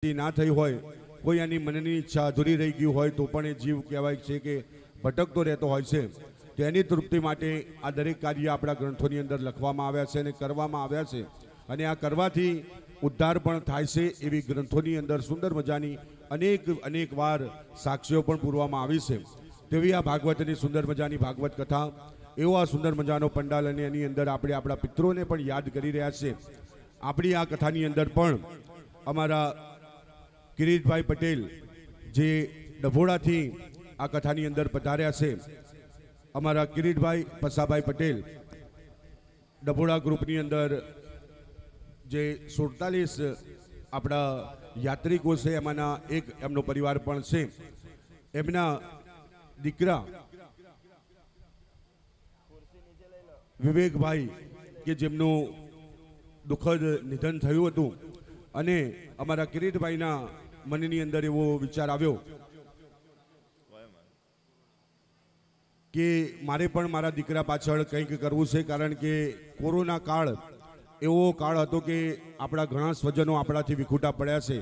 ના થઈ હોય, કોઈ આની મનની ઈચ્છા અધૂરી રહી ગઈ હોય તો પણ એ જીવ કહેવાય છે કે ભટકતો રહેતો હોય છે. તો એની તૃપ્તિ માટે આ દરેક કાર્ય આપણા ગ્રંથોની અંદર લખવામાં આવ્યા છે અને કરવામાં આવ્યા છે. અને આ કરવાથી ઉદ્ધાર પણ થાય છે એવી ગ્રંથોની અંદર સુંદર મજાની અનેક વાર સાક્ષીઓ પણ પૂરવામાં આવી છે. તેવી આ ભાગવતની સુંદર મજાની ભાગવત કથા, એવો આ સુંદર મજાનો પંડાલ, અને એની અંદર આપણે આપણા પિતૃઓને પણ યાદ કરી રહ્યા છે. આપણી આ કથાની અંદર પણ અમારા કિરીટભાઈ પટેલ જે ડભોડાથી આ કથાની અંદર પધાર્યા છે, અમારા કિરીટભાઈ પસાભાઈ પટેલ ડભોડા ગ્રુપની અંદર જે 47 આપણા યાત્રિકો છે એમાંના એક એમનો પરિવાર પણ છે. એમના દીકરા વિવેકભાઈ કે જેમનું દુઃખદ નિધન થયું હતું, અને અમારા કિરીટભાઈના મનની અંદર એવો વિચાર આવ્યો કે મારે પણ મારા દીકરા પાછળ કંઈક કરવું છે. કારણ કે કોરોના કાળ એવો કાળ હતો કે આપણા ઘણા સ્વજનો આપણાથી વિખૂટા પડ્યા છે,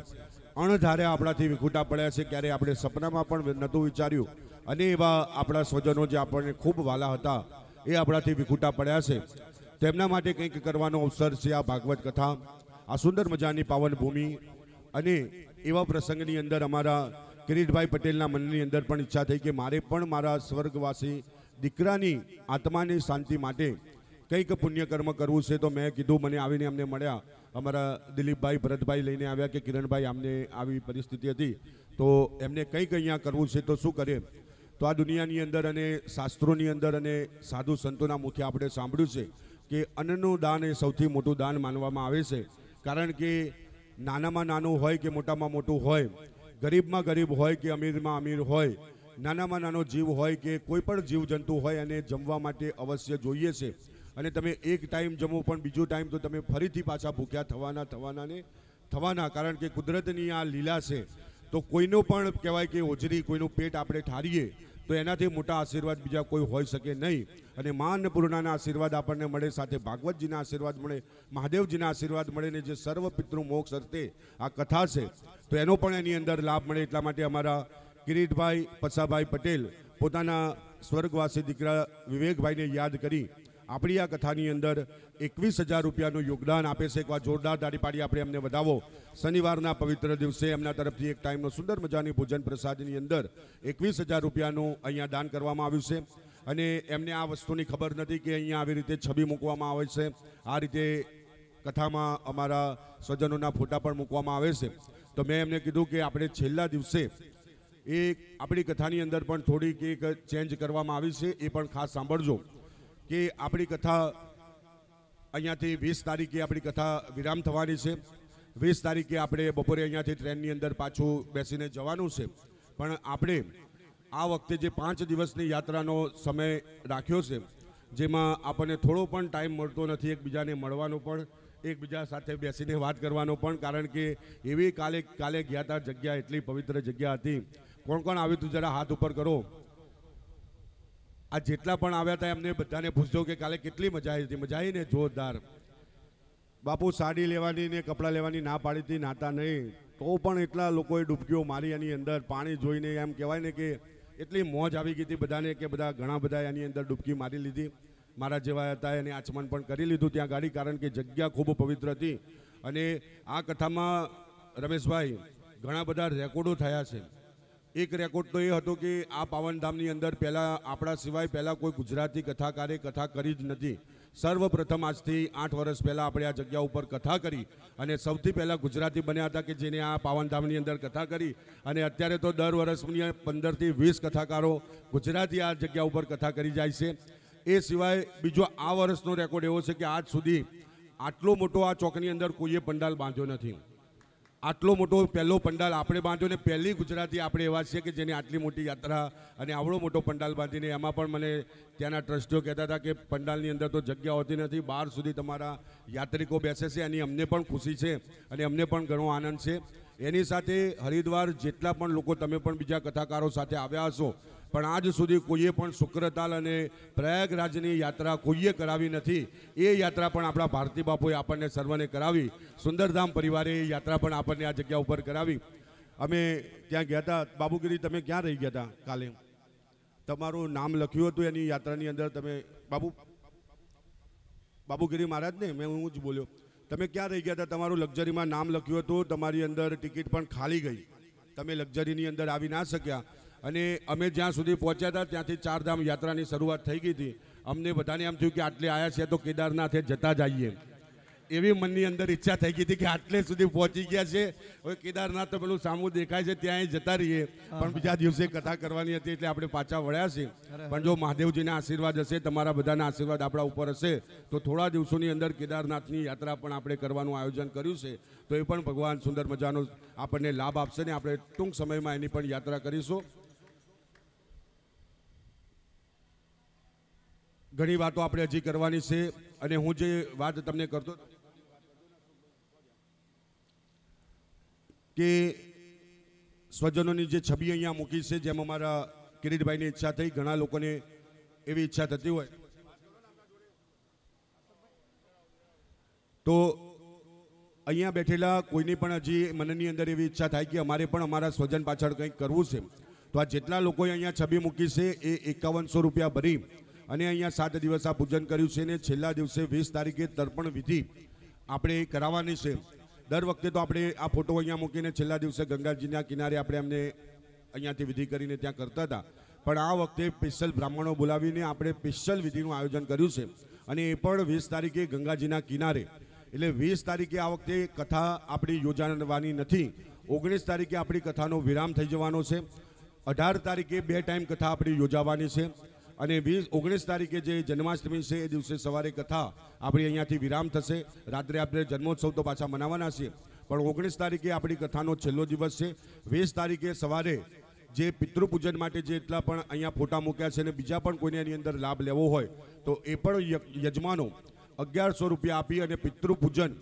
અણધારે આપણાથી વિખૂટા પડ્યા છે. ક્યારે આપણે સપનામાં પણ નહોતું વિચાર્યું, અને એવા આપણા સ્વજનો જે આપણને ખૂબ વાલા હતા એ આપણાથી વિખૂટા પડ્યા છે. તેમના માટે કંઈક કરવાનો અવસર છે આ ભાગવત કથા, આ સુંદર મજાની પાવન ભૂમિ. અને એવા પ્રસંગની અંદર અમારા કિરીટભાઈ પટેલના મનની અંદર પણ ઈચ્છા થઈ કે મારે પણ મારા સ્વર્ગવાસી દીકરાની આત્માની શાંતિ માટે કંઈક પુણ્યકર્મ કરવું છે. તો મેં કીધું, મને આવીને અમને મળ્યા અમારા દિલીપભાઈ ભરતભાઈ લઈને આવ્યા કે કિરણભાઈ અમને આવી પરિસ્થિતિ હતી, તો એમને કંઈક અહીંયા કરવું છે તો શું કરે. તો આ દુનિયાની અંદર અને શાસ્ત્રોની અંદર અને સાધુ સંતોના મુખે આપણે સાંભળ્યું છે કે અન્નનું દાન એ સૌથી મોટું દાન માનવામાં આવે છે. કારણ કે નાનામાં નાનું હોય કે મોટામાં મોટું હોય, ગરીબમાં ગરીબ હોય કે અમીરમાં અમીર હોય, નાનામાં નાનો જીવ હોય કે કોઈ પણ જીવજંતુ હોય, અને જમવા માટે અવશ્ય જોઈએ છે. અને તમે એક ટાઈમ જમો પણ બીજો ટાઈમ તો તમે ફરીથી પાછા ભૂખ્યા થવાના. કારણ કે કુદરતની આ લીલા છે. તો કોઈનો પણ કહેવાય કે ઓજરી કોઈનું પેટ આપણે ઠારીએ તો એનાથી મોટા આશીર્વાદ બીજા કોઈ હોઈ શકે નહીં. અને મા અન્નપૂર્ણાના આશીર્વાદ આપણને મળે, સાથે ભાગવતજીના આશીર્વાદ મળે, મહાદેવજીના આશીર્વાદ મળે, ને જે સર્વ પિતૃ મોક્ષ અર્થે આ કથા છે તો એનો પણ એની અંદર લાભ મળે. એટલા માટે અમારા કિરીટભાઈ પસાભાઈ પટેલ પોતાના સ્વર્ગવાસી દીકરા વિવેકભાઈને યાદ કરી આપણી આ કથાની અંદર 21,000 રૂપિયાનું યોગદાન આપે છે. એકવાર જોરદાર તાળી પાડી આપણે એમને વધાવો. શનિવારના પવિત્ર દિવસે એમના તરફથી એક ટાઈમનો સુંદર મજાની ભોજન પ્રસાદની અંદર 21,000 રૂપિયાનું અહીંયા દાન કરવામાં આવ્યું છે. અને એમને આ વસ્તુની ખબર નથી કે અહીંયા આવી રીતે છબી મૂકવામાં આવે છે, આ રીતે કથામાં અમારા સ્વજનોના ફોટા પણ મૂકવામાં આવે છે. તો મેં એમને કીધું કે આપણે છેલ્લા દિવસે એ આપણી કથાની અંદર પણ થોડીક એક ચેન્જ કરવામાં આવી છે, એ પણ ખાસ સાંભળજો કે આપણી કથા અહીંયાથી 20 તારીખે આપણી કથા વિરામ થવાની છે. 20 તારીખે આપણે બપોરે અહીંયાથી ટ્રેનની અંદર પાછું બેસીને જવાનું છે. પણ આપણે આ વખતે જે 5 દિવસની યાત્રાનો સમય રાખ્યો છે, જેમાં આપણને થોડો પણ ટાઈમ મળતો નથી એકબીજાને મળવાનો પણ, એકબીજા સાથે બેસીને વાત કરવાનો પણ. કારણ કે એવી કાલે ગયા હતા જગ્યા, એટલી પવિત્ર જગ્યા હતી. કોણ કોણ આવ્યું તું જરા હાથ ઉપર કરો. આ જેટલા પણ આવ્યા હતા એમને બધાને પૂછજો કે કાલે કેટલી મજા આવી હતી. મજા આવી ને? જોરદાર. બાપુ સાડી લેવાની ને કપડાં લેવાની ના પાડી હતી, નાતા નહીં, તો પણ એટલા લોકોએ ડૂબકીઓ મારી એની અંદર. પાણી જોઈને એમ કહેવાય ને કે એટલી મોજ આવી ગઈ હતી બધાને કે ઘણા બધા એની અંદર ડૂબકી મારી લીધી. મારા જેવા હતા એને આચમન પણ કરી લીધું ત્યાં ગાડી, કારણ કે જગ્યા ખૂબ પવિત્ર હતી. અને આ કથામાં રમેશભાઈ ઘણા બધા રેકોર્ડો થયા છે. એક રેકોર્ડ તો એ હતો કે આ પાવનધામની અંદર પહેલાં આપણા સિવાય પહેલાં કોઈ ગુજરાતી કથાકારે કથા કરી જ નથી. સર્વપ્રથમ આજથી 8 વર્ષ પહેલાં આપણે આ જગ્યા ઉપર કથા કરી, અને સૌથી પહેલાં ગુજરાતી બન્યા હતા કે જેને આ પાવનધામની અંદર કથા કરી. અને અત્યારે તો દર વર્ષની 15 થી 20 કથાકારો ગુજરાતી આ જગ્યા ઉપર કથા કરી જાય છે. એ સિવાય બીજો આ વર્ષનો રેકોર્ડ એવો છે કે આજ સુધી આટલો મોટો આ ચોકની અંદર કોઈએ પંડાલ બાંધ્યો નથી. આટલો મોટો પહેલો પંડાલ આપણે બાંધ્યો, ને પહેલી ગુજરાતી આપણે એવા છીએ કે જેને આટલી મોટી યાત્રા અને આવડો મોટો પંડાલ બાંધીને. એમાં પણ મને ત્યાંના ટ્રસ્ટીઓ કહેતા હતા કે પંડાલની અંદર તો જગ્યા હોતી નથી, બહાર સુધી તમારા યાત્રિકો બેસે છે. એની અમને પણ ખુશી છે અને અમને પણ ઘણો આનંદ છે. એની સાથે હરિદ્વાર જેટલા પણ લોકો, તમે પણ બીજા કથાકારો સાથે આવ્યા હશો, પણ આજ સુધી કોઈએ પણ શુક્રતાલ અને પ્રયાગરાજની યાત્રા કોઈએ કરાવી નથી. એ યાત્રા પણ આપણા ભારતી બાપુએ આપણને સર્વને કરાવી. સુંદરધામ પરિવારે એ યાત્રા પણ આપણને આ જગ્યા ઉપર કરાવી. અમે ત્યાં ગયા હતા. બાબુગીરી, તમે ક્યાં રહી ગયા હતા કાલે? તમારું નામ લખ્યું હતું એની યાત્રાની અંદર. તમે બાબુગીરી મહારાજ ને મેં હું જ બોલ્યો. તમે ક્યાં રહી ગયા હતા? તમારું લક્ઝરીમાં નામ લખ્યું હતું, તમારી અંદર ટિકિટ પણ ખાલી ગઈ, તમે લક્ઝરીની અંદર આવી ના શક્યા. અને અમે જ્યાં સુધી પહોંચ્યા હતા ત્યાંથી ચારધામ યાત્રાની શરૂઆત થઈ ગઈ હતી. અમને બધાને એમ થયું કે આટલે આવ્યા છે તો કેદારનાથે જતા જઈએ, એવી મનની અંદર ઈચ્છા થઈ ગઈ હતી કે આટલે સુધી પહોંચી ગયા છે, હવે કેદારનાથ તો પેલું સામું દેખાય છે ત્યાં જતા રહીએ. પણ બીજા દિવસે કથા કરવાની હતી એટલે આપણે પાછા વળ્યા છે. પણ જો મહાદેવજીના આશીર્વાદ હશે, તમારા બધાના આશીર્વાદ આપણા ઉપર હશે, તો થોડા દિવસોની અંદર કેદારનાથની યાત્રા પણ આપણે કરવાનું આયોજન કર્યું છે. તો એ પણ ભગવાન સુંદર મજાનો આપણને લાભ આપશે ને આપણે ટૂંક સમયમાં એની પણ યાત્રા કરીશું. ઘણી વાતો આપણે હજી કરવાની છે. અને હું જે વાત તમને કરતો કે સ્વજનોની જે છબી અહીંયા મૂકી છે, જેમ અમારા કિરીટભાઈની ઈચ્છા થઈ, ઘણા લોકોને એવી ઈચ્છા થતી હોય તો અહીંયા બેઠેલા કોઈની પણ હજી મનની અંદર એવી ઈચ્છા થાય કે અમારે પણ અમારા સ્વજન પાછળ કંઈક કરવું છે. તો આ જેટલા લોકોએ અહીંયા છબી મૂકી છે એ 5100 રૂપિયા ભરી અને અહીંયા 7 દિવસ આ પૂજન કર્યું છે. ને છેલ્લા દિવસે 20 તારીખે તર્પણ વિધિ આપણે કરાવવાની છે. દર વખતે તો આપણે આ ફોટો અહીંયા મૂકીને છેલ્લા દિવસે ગંગાજીના કિનારે આપણે એમને અહીંયાથી વિધિ કરીને ત્યાં કરતા હતા. પણ આ વખતે સ્પેશિયલ બ્રાહ્મણો બોલાવીને આપણે સ્પેશિયલ વિધિનું આયોજન કર્યું છે. અને એ પણ 20 તારીખે ગંગાજીના કિનારે. એટલે 20 તારીખે આ વખતે કથા આપણી યોજાવાની નથી. 19 તારીખે આપણી કથાનો વિરામ થઈ જવાનો છે. 18 તારીખે 2 ટાઈમ કથા આપણી યોજાવાની છે. અને 19 તારીખે જે જન્માષ્ટમી છે એ દિવસે સવારે કથા આપણી અહીંયાથી વિરામ થશે. રાત્રે આપણે જન્મોત્સવ તો પાછા મનાવવાના છીએ, પણ 19 તારીખે આપણી કથાનો છેલ્લો દિવસ છે. 20 તારીખે સવારે જે પિતૃપૂજન માટે જેટલા પણ અહીંયા ફોટા મૂક્યા છે અને બીજા પણ કોઈને એની અંદર લાભ લેવો હોય તો એ પણ યજમાનો 1100 રૂપિયા આપી અને પિતૃપૂજન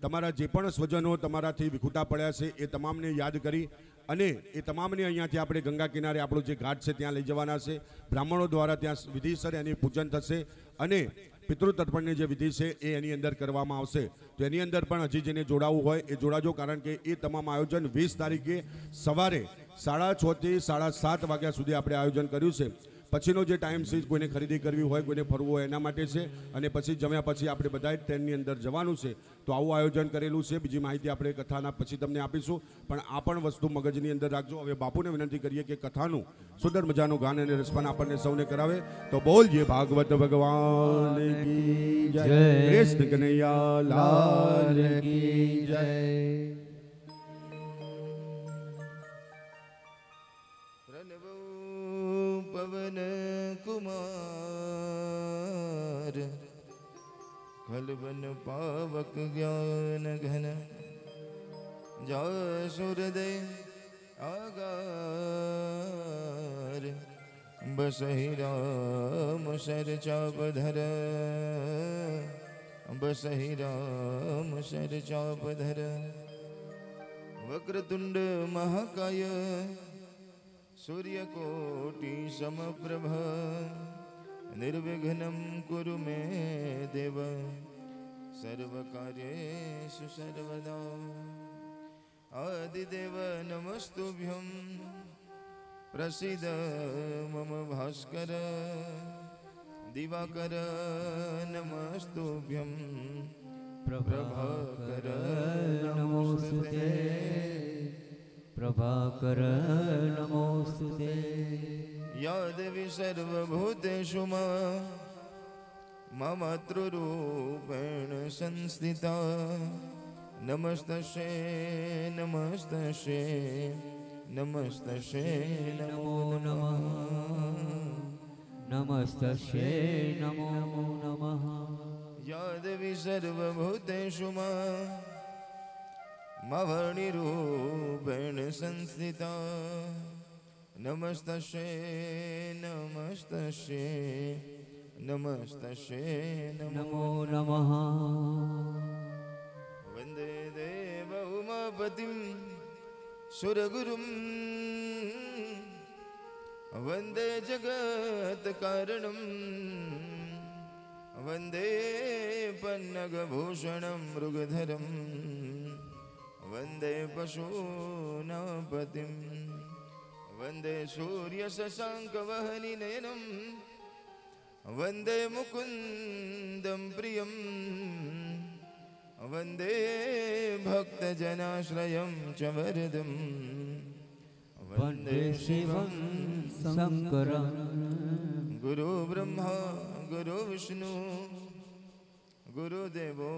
તમારા જે પણ સ્વજનો તમારાથી વિખૂટા પડ્યા છે એ તમામને યાદ કરી અને એ તમામને અહીંયાથી આપણે ગંગા કિનારે આપણો જે ઘાટ છે ત્યાં લઈ જવાના છે. બ્રાહ્મણો દ્વારા ત્યાં વિધિસર એની પૂજન થશે અને પિતૃતર્પણની જે વિધિ છે એ એની અંદર કરવામાં આવશે. તો એની અંદર પણ હજી જેને જોડાવવું હોય એ જોડાજો, કારણ કે એ તમામ આયોજન 20 તારીખે સવારે 6:30 થી 7:30 વાગ્યા સુધી આપણે આયોજન કર્યું છે. પછીનો જે ટાઈમ છે કોઈને ખરીદી કરવી હોય, કોઈને ફરવું હોય એના માટે છે. અને પછી જમ્યા પછી આપણે બધાએ ટ્રેનની અંદર જવાનું છે. તો આવું આયોજન કરેલું છે. બીજી માહિતી આપણે કથાના પછી તમને આપીશું, પણ આ પણ વસ્તુ મગજની અંદર રાખજો. હવે બાપુને વિનંતી કરીએ કે કથાનું સુંદર મજાનું ગાન અને રસપાન આપણને સૌને કરાવે. તો બોલજે ભાગવત ભગવાન કી જય, કૃષ્ણ કનૈયા લાલ કી જય. पवन कुमार खलबन पावक ज्ञान घन जासुरदय आगार बसहि राम सर चापधर बसहि राम सर चापधर वक्रतुंड महाकाय सूर्यकोटि समप्रभ निर्विघ्नं कुरु मे देव सर्वकार्येषु सर्वदा. आदिदेव नमस्तुभ्यं प्रसीद मम भास्कर दिवाकर नमस्तुभ्यं प्रभाकर नमोस्तुते प्रभाकर नमोस्तुते. या देवी सर्वभूतेषु मातृरूपेण संस्थिता नमस्तस्यै नमस्तस्यै नमस्तस्यै नमो नमः नमस्तस्यै नमो नमः. या देवी सर्वभूतेषु मवणिरूपेण संस्थिता नमस्तस्यै नमस्तस्यै नमस्तस्यै नमो नमः. वन्दे देव उमापतिं सुरगुरुं वन्दे जगत्कारणं वन्दे पन्नगभूषणं मृगधरं वन्दे पशूनापतिं वन्दे सूर्यशशाङ्कवहनिनयनं वन्दे मुकुन्दं प्रियं वन्दे भक्तजनाश्रयं च वरदं वन्दे शिवं शङ्करं गुरु ब्रह्मा गुरु विष्णु गुरुदेवो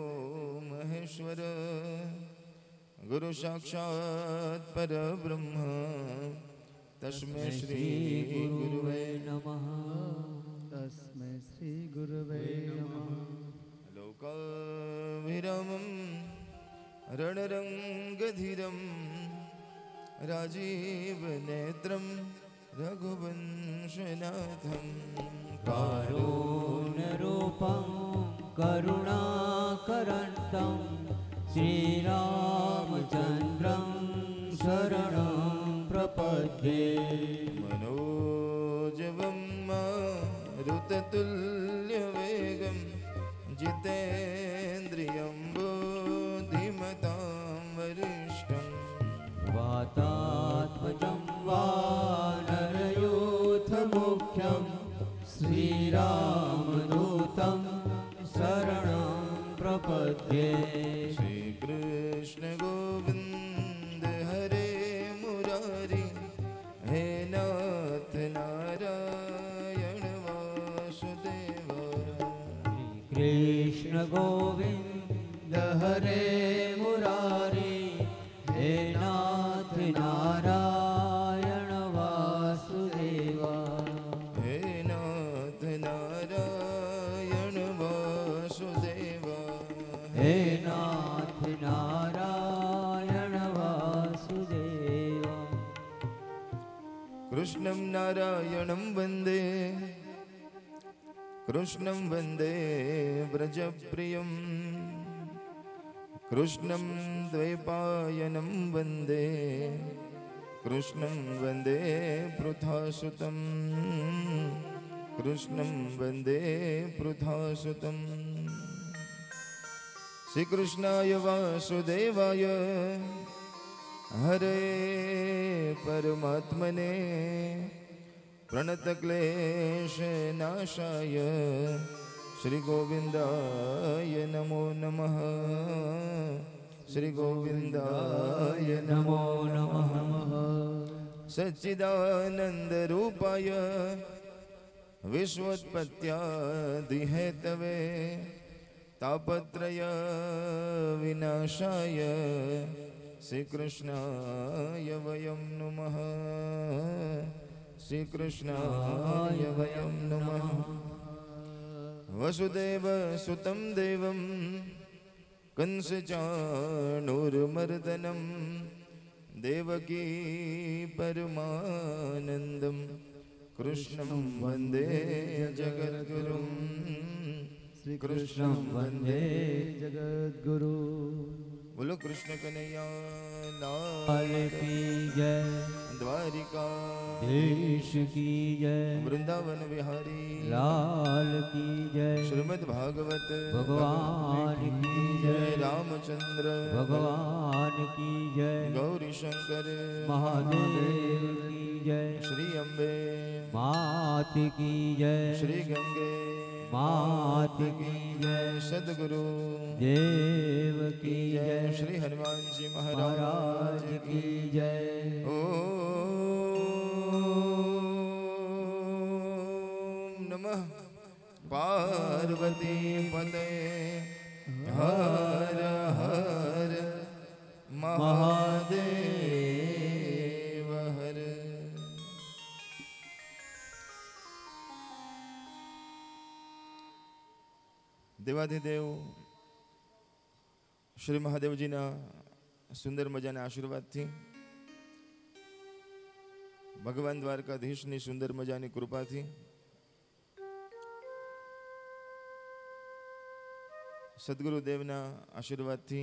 महेश्वर गुरु साक्षात् परब्रह्म तस्मै श्री गुरुवे नमः। तस्मै श्री गुरुवे नमः। लोकाभिरामं रणरङ्गधीरं राजीवनेत्रं रघुवंशनाथं कारुण्यरूपं करुणाकरन्तं श्रीरामचन्द्रं शरणं प्रपद्ये। मनोजवं मारुततुल्यवेगं जितेन्द्रियं बुद्धिमतां वरिष्ठं वातात्मजं वानरयूथमुख्यं श्रीरामदूतं शरणं प्रपद्ये। श्रीकृष्ण गोविन्द हरे मुरारी हे नाथ नारायण वासुदेव। कृष्ण गोविन्द हरे मुरारी हे नाथ नारायण वासुदेव। हे नाथ नारायण वासुदेव। हे नाथ नारायण वासुदेव। कृष्णं नारायणं वन्दे कृष्णं वन्दे व्रजप्रियं कृष्णं द्वैपायनं वन्दे कृष्णं वन्दे पृथासुतं कृष्णं वन्दे पृथासुतं। श्रीकृष्णाय वासुदेवाय हरे परमात्मने प्रणतक्लेशनाशाय श्रीगोविन्दाय नमो नमः। श्रीगोविन्दाय नमो नमः। सच्चिदानन्दरूपाय विश्वोत्पत्त्यादिहेतवे तापत्रय विनाशाय श्रीकृष्णाय वयं नमः। श्रीकृष्णाय वयं नमः। वसुदेव सुतं देवं कंसचाणूरमर्दनं देवकी परमानन्दं कृष्णं वन्दे जगद्गुरुं। श्रीकृष्णं वन्दे जगद्गुरु। बोलो कृष्ण कन्हैया लाल की जय। द्वारिका देश की जय। वृंदावन विहारी लाल की जय। श्रीमद् भागवत भगवान की जय। रामचंद्र भगवान की जय। गौरी शंकर महादेव की जय। श्री अम्बे मात की जय। श्री गंगे मात की जय। सदगुरु देव की जय। श्री हनुमान जी महाराज महाराज की जय। ओम नमः पार्वती पते हर हर महादेव हर। देवाधिदेव श्री महादेवजीना सुंदर मजाना आशीर्वादथी भगवान द्वारकाधीशनी सुंदर मजानी कृपाथी सद्गुरुदेवना आशीर्वादथी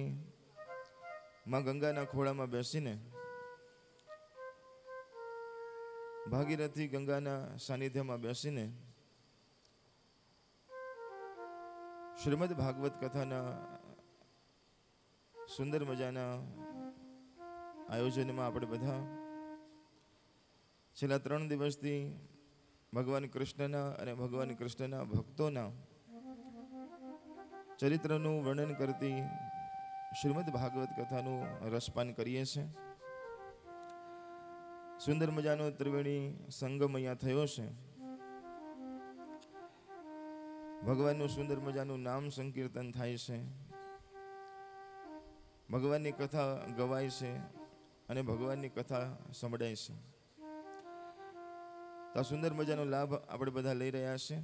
मां गंगाना खोळामां बेसीने ભાગીરથી ગંગાના સાનિધ્યમાં બેસીને શ્રીમદ ભાગવત કથાના સુંદર મજાના આયોજનમાં આપણે બધા છેલ્લા 3 દિવસથી ભગવાન કૃષ્ણના અને ભગવાન કૃષ્ણના ભક્તોના ચરિત્રનું વર્ણન કરતી શ્રીમદ ભાગવત કથાનું રસપાન કરીએ છીએ. સુંદર મજાનો ત્રિવેણી સંગમ અહીંયા થયો છે. ભગવાનનું સુંદર મજાનું નામ સંકીર્તન થાય છે, ભગવાનની કથા ગવાય છે અને ભગવાનની કથા સંભળાય છે. તો આ સુંદર મજાનો લાભ આપણે બધા લઈ રહ્યા છે.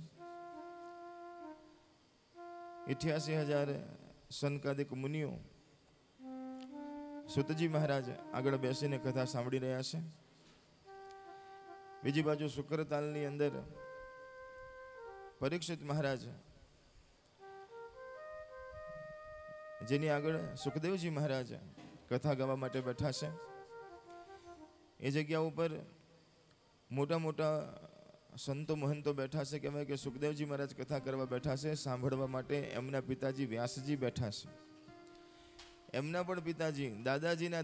88,000 સનકાદિક મુનિઓ સુતજી મહારાજ આગળ બેસીને કથા સાંભળી રહ્યા છે. બીજી બાજુ શુક્રતાલની અંદર પરીક્ષિત મહારાજ, જેની આગળ સુખદેવજી મહારાજ કથા ગાવા માટે બેઠા છે. એ જગ્યા ઉપર મોટા મોટા સંતો મહંતો બેઠા છે. કહેવાય કે સુખદેવજી મહારાજ કથા કરવા બેઠા છે. સાંભળવા માટે એમના પિતાજી વ્યાસજી બેઠા છે. એમના પણ પિતાજી દાદાજીના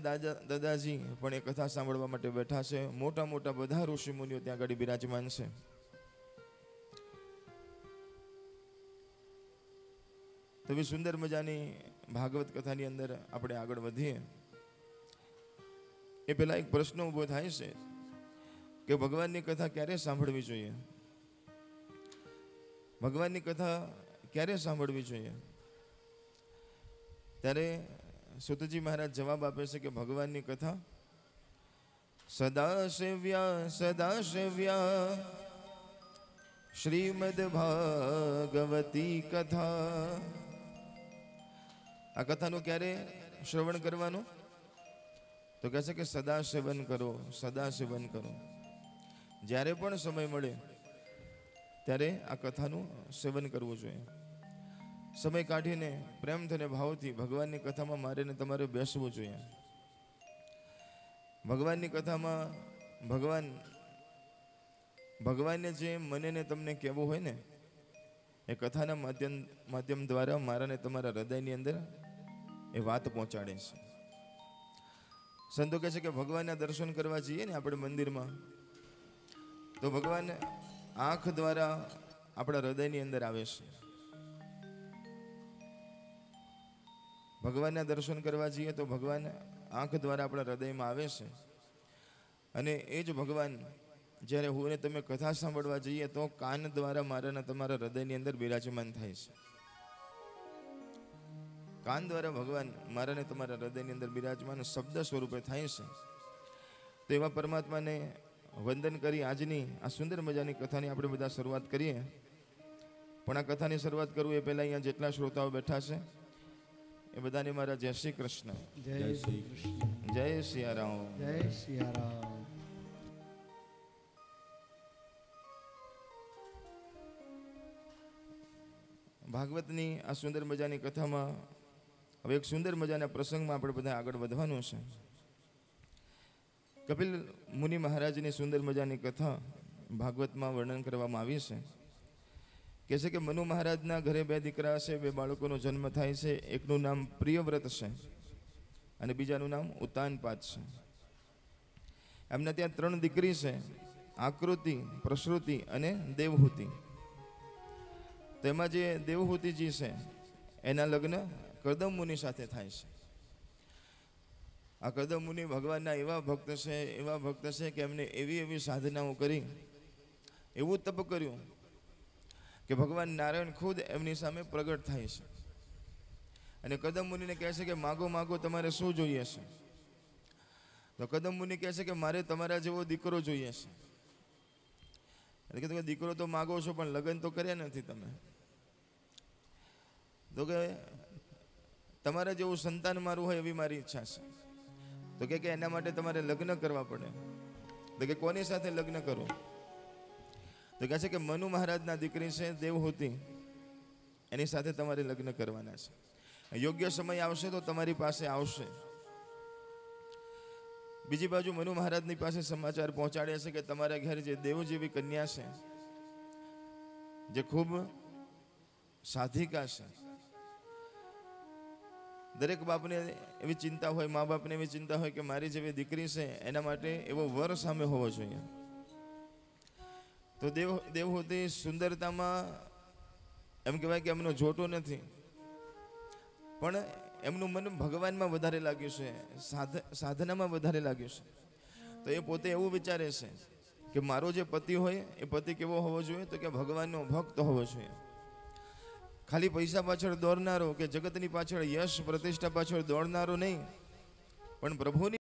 દાદાજી પણ એ કથા સાંભળવા માટે બેઠા છે. મોટા મોટા બધા ઋષિ મુનિઓ ત્યાં આગળ બિરાજમાન છે. તો એ સુંદર મજાની ભાગવત કથાની અંદર આપણે આગળ વધીએ એ પહેલા એક પ્રશ્ન ઊભો થાય છે કે ભગવાનની કથા ક્યારે સાંભળવી જોઈએ? ભગવાનની કથા ક્યારે સાંભળવી જોઈએ? ત્યારે સુતજી મહારાજ જવાબ આપે છે કે ભગવાનની કથા સદા સેવ્યા શ્રીમદ ભાગવતી કથા. આ કથાનું ક્યારે શ્રવણ કરવાનું? તો કહે છે કે સદા સેવન કરો, સદા સેવન કરો. જ્યારે પણ સમય મળે ત્યારે આ કથાનું સેવન કરવું જોઈએ. સમય કાઢીને પ્રેમથી અને ભાવથી ભગવાનની કથામાં મારે ને તમારે બેસવું જોઈએ. ભગવાનની કથામાં ભગવાનને જે મને ને તમને કહેવું હોય ને એ કથાના માધ્યમ દ્વારા મારા ને તમારા હૃદયની અંદર એ વાત પહોંચાડે છે. સંતો કહે છે કે ભગવાનના દર્શન કરવા જઈએ ને આપણે મંદિરમાં, તો ભગવાન આંખ દ્વારા આપણા હૃદયની અંદર આવે છે. ભગવાનના દર્શન કરવા જઈએ તો ભગવાન આંખ દ્વારા આપણા હૃદયમાં આવે છે. અને એ જ ભગવાન જ્યારે હું ને તમે કથા સાંભળવા જઈએ તો કાન દ્વારા મારાના તમારા હૃદયની અંદર બિરાજમાન થાય છે. કાન દ્વારા ભગવાન મારાને તમારા હૃદયની અંદર બિરાજમાન શબ્દ સ્વરૂપે થાય છે. તો એવા પરમાત્માને વંદન કરી આજની આ સુંદર મજાની કથાની આપણે બધા શરૂઆત કરીએ. પણ આ કથાની શરૂઆત કરું એ પહેલાં અહીંયા જેટલા શ્રોતાઓ બેઠા છે એ બધાને મારા જય શ્રી કૃષ્ણ. જય શ્રી કૃષ્ણ. જય સિયારામ. જય સિયારામ. ભાગવતની આ સુંદર મજાની કથામાં હવે એક સુંદર મજાના પ્રસંગમાં આપણે બધા આગળ વધવાનું છે. કપિલ મુનિ મહારાજની સુંદર મજાની કથા ભાગવતમાં વર્ણન કરવામાં આવી છે. કહે છે કે મનુ મહારાજના ઘરે 2 દીકરા છે, 2 બાળકોનો જન્મ થાય છે. એકનું નામ પ્રિયવ્રત છે અને બીજાનું નામ ઉત્તાનપાદ છે. એમના ત્યાં 3 દીકરી છે, આકૃતિ, પ્રસૃતિ અને દેવહૂતિ. તેમાં જે દેવહૂતિજી છે એના લગ્ન કદમ મુનિ સાથે થાય છે. આ કદમ મુનિ ભગવાનના એવા ભક્ત છે કે એમને એવી સાધનાઓ કરી, એવું તપ કર્યું કે ભગવાન નારાયણ ખુદ એમની સામે પ્રગટ થાય છે. અને કદમ મુનિને કહે છે કે માગો તમારે શું જોઈએ છે? તો કદમ મુનિ કહે છે કે મારે તમારા જેવો દીકરો જોઈએ છે. એટલે કે તમે દીકરો તો માગો છો પણ લગ્ન તો કર્યા નથી તમે. તો કે તમારા જેવું સંતાન મારું હોય એવી મારી ઈચ્છા છે. તો કે એના માટે તમારે લગ્ન કરવા પડે. તો કે કોની સાથે લગ્ન કરો? તો કહે છે કે મનુ મહારાજના દીકરી છે દેવહૂતિ, એની સાથે તમારે લગ્ન કરવાના છે. યોગ્ય સમય આવશે તો તમારી પાસે આવશે. બીજી બાજુ મનુ મહારાજની પાસે સમાચાર પહોંચાડ્યા છે કે તમારા ઘેર જે દેવ જેવી કન્યા છે, જે ખૂબ સાધિકા છે, દરેક બાપને એવી ચિંતા હોય, મા બાપને એવી ચિંતા હોય કે મારી જેવી દીકરી છે એના માટે એવો વર સામે હોવો જોઈએ. તો દેવહૂતિ સુંદરતામાં એમ કહેવાય કે એમનો જોટો નથી, પણ એમનું મન ભગવાનમાં વધારે લાગ્યું છે, સાધનામાં વધારે લાગ્યું છે. તો એ પોતે એવું વિચારે છે કે મારો જે પતિ હોય એ પતિ કેવો હોવો જોઈએ, તો કે ભગવાનનો ભક્ત હોવો જોઈએ. ખાલી પૈસા પાછળ દોડનારો કે જગતની પાછળ યશ પ્રતિષ્ઠા પાછળ દોડનારો નહીં, પણ પ્રભુની